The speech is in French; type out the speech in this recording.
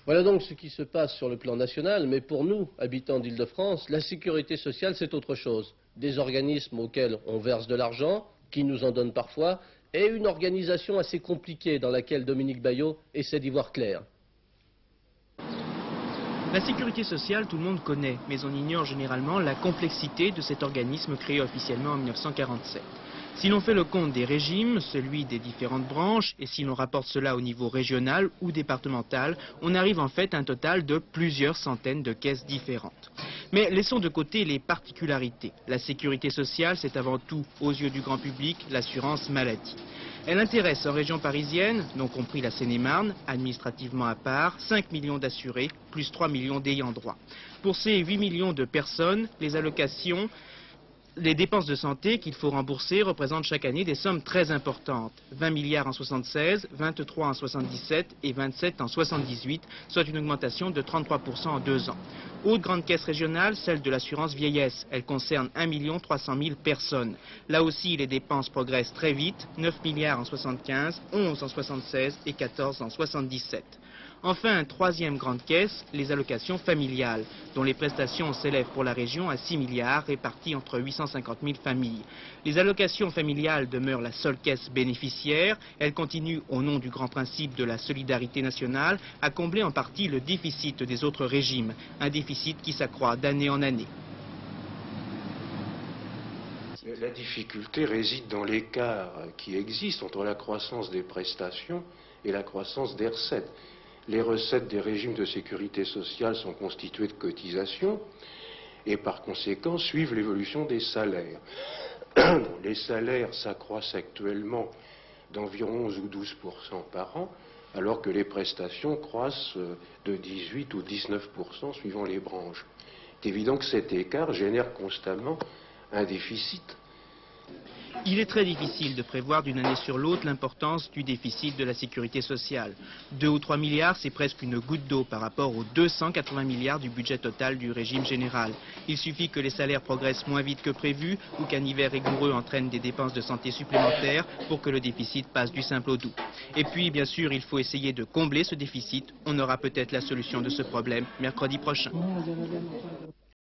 Voilà donc ce qui se passe sur le plan national, mais pour nous, habitants d'Île-de-France, la sécurité sociale, c'est autre chose. Des organismes auxquels on verse de l'argent, qui nous en donnent parfois, et une organisation assez compliquée dans laquelle Dominique Baillot essaie d'y voir clair. La sécurité sociale, tout le monde connaît, mais on ignore généralement la complexité de cet organisme créé officiellement en 1947. Si l'on fait le compte des régimes, celui des différentes branches, et si l'on rapporte cela au niveau régional ou départemental, on arrive en fait à un total de plusieurs centaines de caisses différentes. Mais laissons de côté les particularités. La sécurité sociale, c'est avant tout, aux yeux du grand public, l'assurance maladie. Elle intéresse en région parisienne, non compris la Seine-et-Marne, administrativement à part, 5 millions d'assurés, plus 3 millions d'ayants droit. Pour ces 8 millions de personnes, les allocations, les dépenses de santé qu'il faut rembourser représentent chaque année des sommes très importantes. 20 milliards en 76, 23 en 77 et 27 en 78, soit une augmentation de 33% en 2 ans. Autre grande caisse régionale, celle de l'assurance vieillesse. Elle concerne 1 300 000 personnes. Là aussi, les dépenses progressent très vite. 9 milliards en 75, 11 en 76 et 14 en 77. Enfin, troisième grande caisse, les allocations familiales, dont les prestations s'élèvent pour la région à 6 milliards répartis entre 850 000 familles. Les allocations familiales demeurent la seule caisse bénéficiaire. Elles continuent, au nom du grand principe de la solidarité nationale, à combler en partie le déficit des autres régimes, un déficit qui s'accroît d'année en année. La difficulté réside dans l'écart qui existe entre la croissance des prestations et la croissance des recettes. Les recettes des régimes de sécurité sociale sont constituées de cotisations et par conséquent suivent l'évolution des salaires. Les salaires s'accroissent actuellement d'environ 11 ou 12% par an, alors que les prestations croissent de 18 ou 19% suivant les branches. C'est évident que cet écart génère constamment un déficit. Il est très difficile de prévoir d'une année sur l'autre l'importance du déficit de la sécurité sociale. 2 ou 3 milliards, c'est presque une goutte d'eau par rapport aux 280 milliards du budget total du régime général. Il suffit que les salaires progressent moins vite que prévu ou qu'un hiver rigoureux entraîne des dépenses de santé supplémentaires pour que le déficit passe du simple au doux. Et puis, bien sûr, il faut essayer de combler ce déficit. On aura peut-être la solution de ce problème mercredi prochain.